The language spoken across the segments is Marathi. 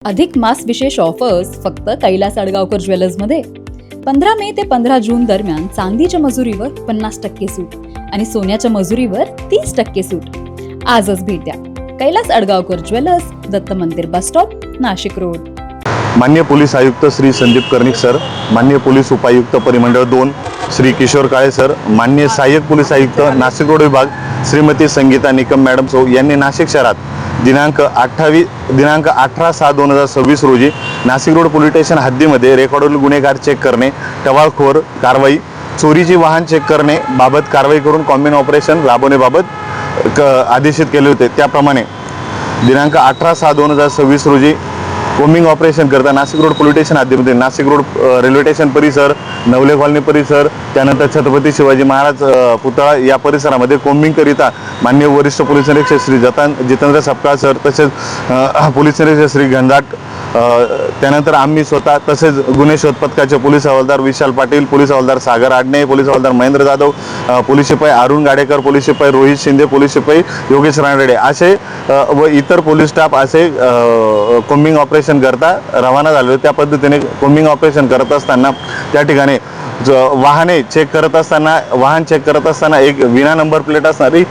अधिक मास विशेष ऑफर्स फक्त कैलास अडगावकर ज्वेलर्समध्ये. 15 मे ते 15 जून दरम्यान चांदीच्या मजुरीवर 50% सूट आणि सोन्याच्या मजुरीवर 30% सूट. आजच भेट द्या कैलास अडगावकर ज्वेलर्स, दत्त मंदिर बस स्टॉप, नाशिक रोड. माननीय पोलीस आयुक्त श्री संदीप कर्णिक सर, माननीय पोलीस उपायुक्त परिमंडळ 2 श्री किशोर काळे सर, माननीय सहाय्यक पोलीस आयुक्त नाशिक रोड विभाग श्रीमती संगीता निकम मॅडम सो यांनी नाशिक शहरात दिनांक 18/6/2026 रोजी नाशिक रोड पोलीस स्टेशन हद्दीमध्ये रेकॉर्डवरील गुन्हेगार चेक करणे, टवाळखोर कारवाई, चोरीची वाहन चेक करणे बाबत कारवाई करून कॉम्बिन ऑपरेशन राबवण्याबाबत आदेशित केले होते. त्याप्रमाणे दिनांक 18/6/2026 रोजी कोम्बिंग ऑपरेशन करता नाशिक रोड पोलीस स्टेशन हद्दीमध्ये नाशिक रोड रेल्वे स्टेशन परिसर, नवले कॉलनी परिसर, त्यानंतर छत्रपती शिवाजी महाराज पुतळा या परिसरामध्ये कोम्बिंग करिता माननीय वरिष्ठ पोलीस निरीक्षक श्री जितेंद्र सपकाळ सर, तसेच पोलीस निरीक्षक श्री घनदाट, त्यानंतर आम्ही स्वतः, तसेच गुन्हे शोध पथकाचे पोलीस हवालदार विशाल पाटील, पोलीस हवालदार सागर आडणे, पोलीस हवालदार महेंद्र जाधव, पोलीस शिपाई अरुण गाडेकर, पोलीस शिपाई रोहित शिंदे, पोलीस शिपाई योगेश रानडे असे व इतर पोलीस स्टाफ असे कोम्बिंग ऑपरेशन करता रवाना झाले. त्या पद्धतीने कोम्बिंग ऑपरेशन करत असताना त्या ठिकाणी वाहन चेक करत असताना एक विना नंबर प्लेट असणारी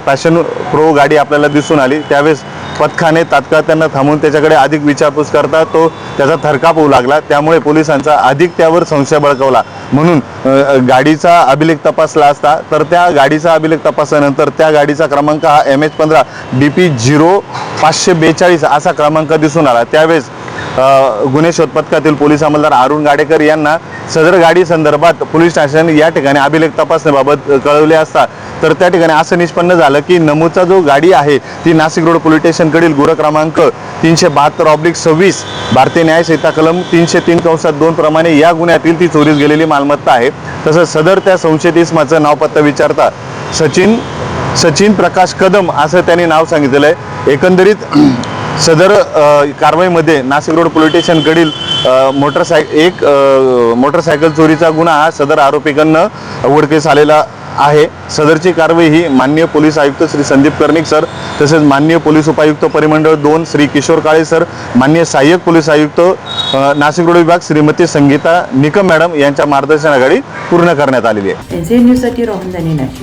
पॅशन प्रो गाडी आपल्याला दिसून आली. त्यावेळेस पथकाने तात्काळ त्यांना थांबून त्याच्याकडे अधिक विचारपूस करता त्याचा थरकाप होऊ लागला. त्यामुळे पोलिसांचा अधिक त्यावर संशय बळकावला. म्हणून गाडीचा अभिलेख तपासला असता तर त्या गाडीचा अभिलेख तपासल्यानंतर त्या गाडीचा क्रमांक हा MH15 DP 0542 असा क्रमांक दिसून आला. त्यावेळेस गुन्हे शोध पथकातील पोलीस अंमलदार अरुण गाडेकर यांना सदर गाडी संदर्भात पोलीस स्टेशन या ठिकाणी अभिलेख तपासण्याबाबत कळवले असता तर त्या ठिकाणी असं निष्पन्न झालं की नमूदचा जो गाडी आहे ती नाशिक रोड पोलीस स्टेशनकडील गुन्हा क्रमांक 372/26 भारतीय न्याय संहिता कलम 303(2) प्रमाणे या गुन्ह्यातील ती चोरीस गेलेली मालमत्ता आहे. तसंच सदर त्या संशयित इसमाचं नाव पत्ता विचारता सचिन प्रकाश कदम असं त्यांनी नाव सांगितलेलं आहे. एकंदरीत सदर कारवाईमध्ये नाशिक रोड पोलीस स्टेशनकडील मोटरसायकल चोरीचा गुन्हा हा सदर आरोपीकडनं उघडकीस आलेला आहे. सदरची कारवाई ही माननीय पोलीस आयुक्त श्री संदीप कर्णिक सर, तसेच माननीय पोलीस उपायुक्त परिमंडळ 2 श्री किशोर काळे सर, माननीय सहाय्यक पोलीस आयुक्त नाशिक रोड विभाग श्रीमती संगीता निकम मॅडम यांच्या मार्गदर्शनाखाली पूर्ण करण्यात आलेली आहे. NCN न्यूजसाठी रोहन दानी, नाशिक.